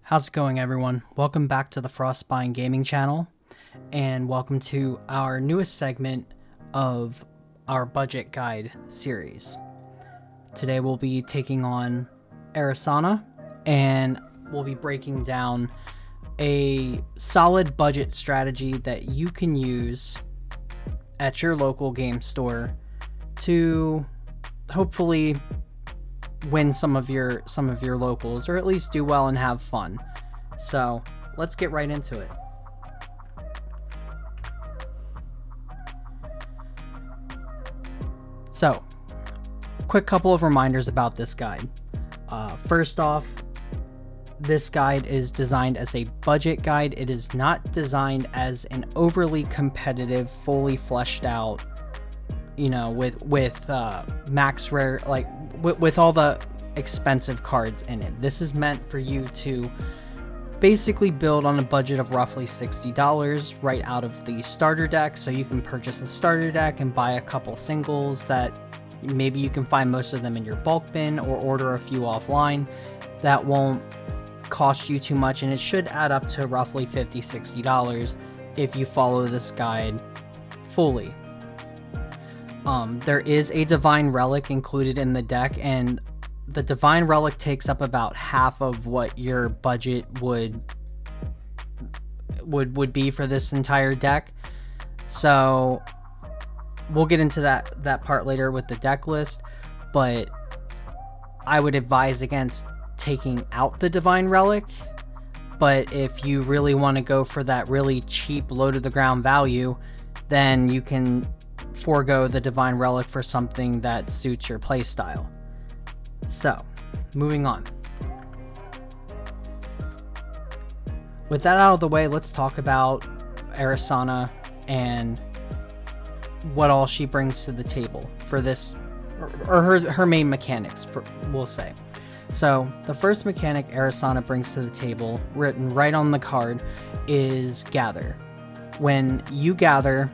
How's it going, everyone? Welcome back to the Frostbite Gaming channel, and welcome to our newest segment of our budget guide series. Today we'll be taking on Arisanna, and we'll be breaking down a solid budget strategy that you can use at your local game store to hopefully win some of your locals, or at least do well and have fun. So let's get right into it. So, quick couple of reminders about this guide. First off, this guide is designed as a budget guide. It is not designed as an overly competitive, fully fleshed out, with max rare, with all the expensive cards in it. This is meant for you to basically build on a budget of roughly $60 right out of the starter deck. So you can purchase the starter deck and buy a couple singles that maybe you can find most of them in your bulk bin, or order a few offline. That won't cost you too much, and it should add up to roughly $50-$60 if you follow this guide fully. There is a Divine Relic included in the deck, and the Divine Relic takes up about half of what your budget would be for this entire deck. So we'll get into that part later with the deck list, but I would advise against taking out the Divine Relic. But if you really want to go for that really cheap, low to the ground value, then you can forego the Divine Relic for something that suits your playstyle. So, moving on. With that out of the way, let's talk about Arisanna and what all she brings to the table for this, or her main mechanics, we'll say. So, the first mechanic Arisanna brings to the table, written right on the card, is Gather. When you gather,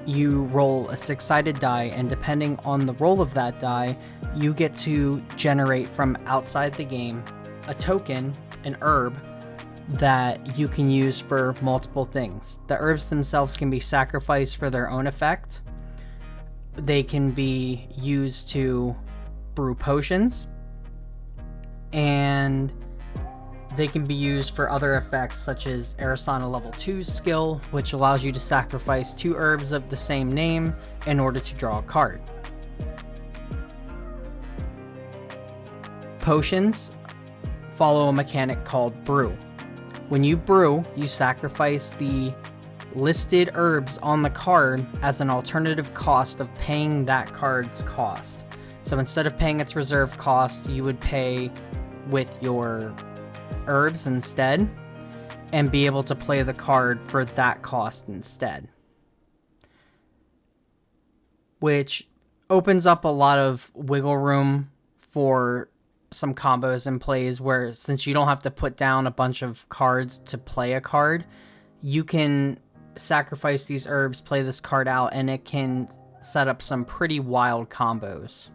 you roll a 6-sided die, and depending on the roll of that die, you get to generate from outside the game a token, an herb, that you can use for multiple things. The herbs themselves can be sacrificed for their own effect. They can be used to brew potions, and they can be used for other effects, such as Arisanna level 2's skill, which allows you to sacrifice 2 herbs of the same name in order to draw a card. Potions follow a mechanic called Brew. When you brew, you sacrifice the listed herbs on the card as an alternative cost of paying that card's cost. So instead of paying its reserve cost, you would pay with your herbs instead, and be able to play the card for that cost instead, which opens up a lot of wiggle room for some combos and plays, where since you don't have to put down a bunch of cards to play a card, you can sacrifice these herbs, play this card out, and it can set up some pretty wild combos.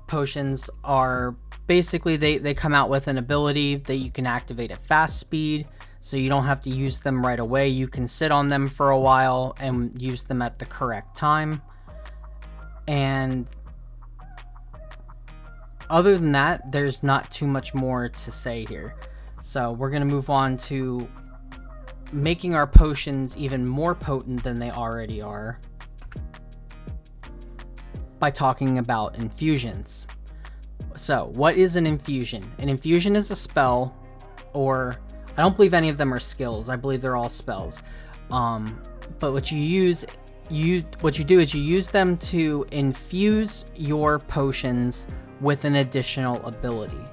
Potions are basically, they come out with an ability that you can activate at fast speed, so you don't have to use them right away. You can sit on them for a while and use them at the correct time. And other than that, there's not too much more to say here. So we're going to move on to making our potions even more potent than they already are by talking about infusions. So, what is an infusion? An infusion is a spell, or I don't believe any of them are skills. I believe they're all spells. But what you do is you use them to infuse your potions with an additional ability.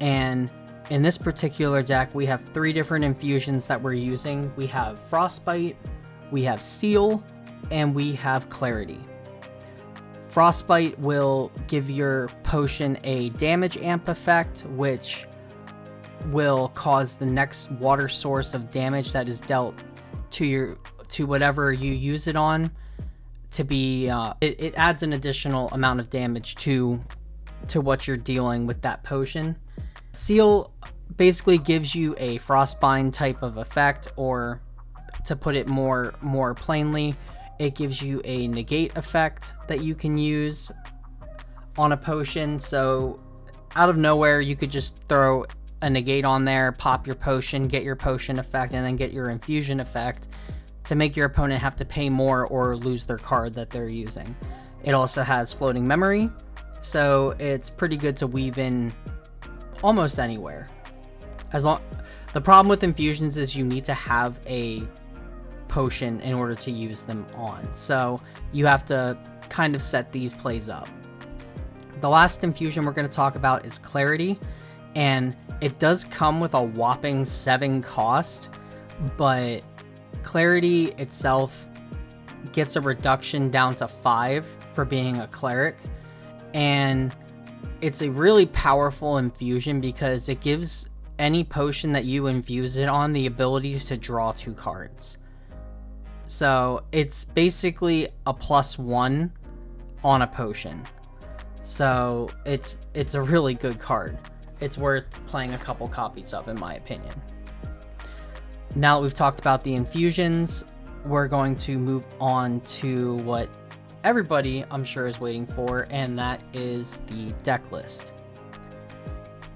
And in this particular deck, we have 3 different infusions that we're using. We have Frostbite, we have Seal, and we have Clarity. Frostbite will give your potion a damage amp effect, which will cause the next water source of damage that is dealt to whatever you use it on to be it adds an additional amount of damage to what you're dealing with that potion. Seal basically gives you a frostbind type of effect, or to put it more plainly, it gives you a negate effect that you can use on a potion. So out of nowhere, you could just throw a negate on there, pop your potion, get your potion effect, and then get your infusion effect to make your opponent have to pay more or lose their card that they're using. It also has floating memory, so it's pretty good to weave in almost anywhere. The problem with infusions is you need to have a potion in order to use them on, so you have to kind of set these plays up. The last infusion we're going to talk about is Clarity, and it does come with a whopping 7 cost, but Clarity itself gets a reduction down to 5 for being a cleric, and it's a really powerful infusion because it gives any potion that you infuse it on the ability to draw 2 cards. So it's basically a +1 on a potion. So it's a really good card. It's worth playing a couple copies of, in my opinion. Now that we've talked about the infusions, we're going to move on to what everybody, I'm sure, is waiting for, and that is the deck list.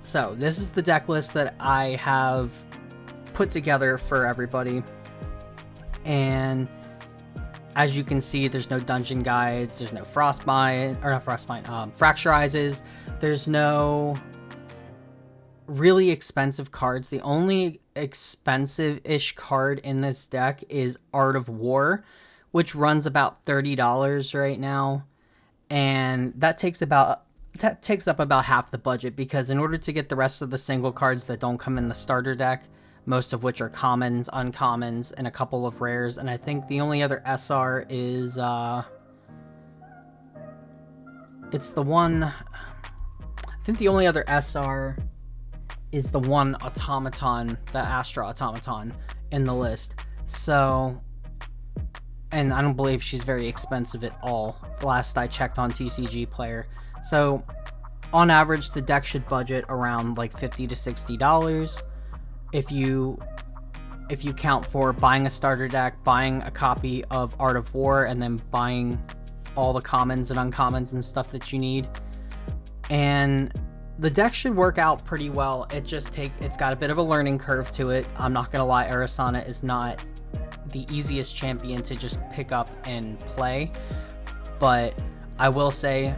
So this is the deck list that I have put together for everybody, and as you can see, there's no dungeon guides, there's no fracturizes, there's no really expensive cards. The only expensive-ish card in this deck is Art of War, which runs about $30 right now, and that takes up about half the budget, because in order to get the rest of the single cards that don't come in the starter deck, most of which are commons, uncommons, and a couple of rares, and I think the only other SR is it's the one, I think the only other SR is the one automaton, the Astra automaton in the list. So, and I don't believe she's very expensive at all, last I checked on TCG Player. So on average, the deck should budget around like $50 to $60 if you count for buying a starter deck, buying a copy of Art of War, and then buying all the commons and uncommons and stuff that you need. And the deck should work out pretty well. It's got a bit of a learning curve to it. I'm not gonna lie, Arisanna is not the easiest champion to just pick up and play, but I will say,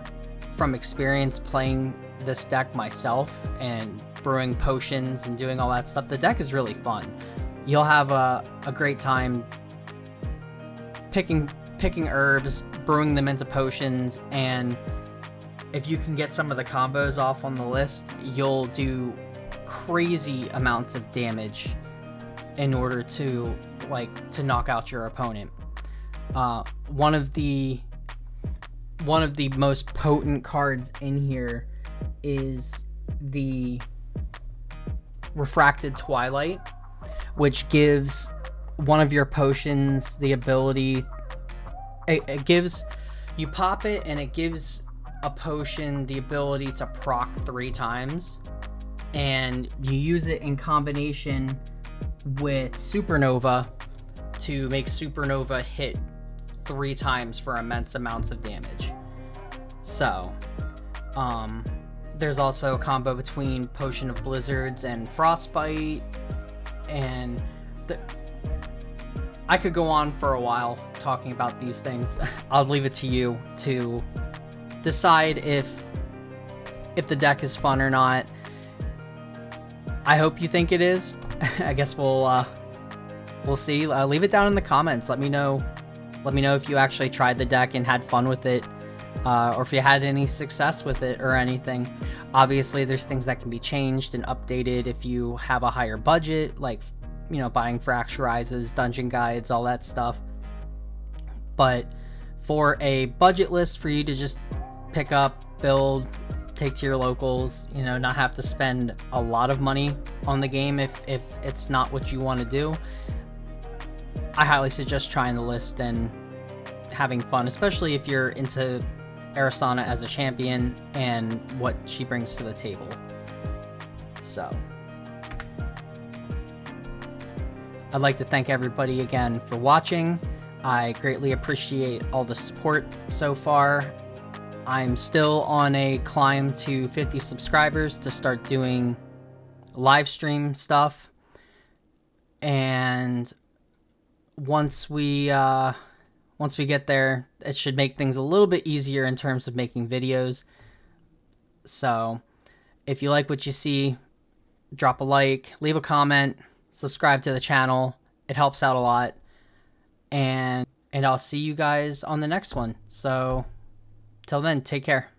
from experience playing this deck myself and brewing potions and doing all that stuff, the deck is really fun. You'll have a great time picking herbs, brewing them into potions, and if you can get some of the combos off on the list, you'll do crazy amounts of damage in order to knock out your opponent. One of the most potent cards in here is the Refracted Twilight, which gives one of your potions the ability, it gives, you pop it and it gives a potion the ability to proc 3 times, and you use it in combination with Supernova to make Supernova hit 3 times for immense amounts of damage. So there's also a combo between Potion of Blizzards and Frostbite, and I could go on for a while talking about these things. I'll leave it to you to decide if the deck is fun or not. I hope you think it is. I guess we'll see. Leave it down in the comments. Let me know if you actually tried the deck and had fun with it, or if you had any success with it or anything. Obviously, there's things that can be changed and updated if you have a higher budget, like, buying fracturizes, dungeon guides, all that stuff. But for a budget list for you to just pick up, build, take to your locals, not have to spend a lot of money on the game if it's not what you want to do, I highly suggest trying the list and having fun, especially if you're into Arisanna as a champion and what she brings to the table. So I'd like to thank everybody again for watching. I greatly appreciate all the support so far. I'm still on a climb to 50 subscribers to start doing live stream stuff. And once we get there, it should make things a little bit easier in terms of making videos. So if you like what you see, drop a like, leave a comment, subscribe to the channel. It helps out a lot. And I'll see you guys on the next one. So till then, take care.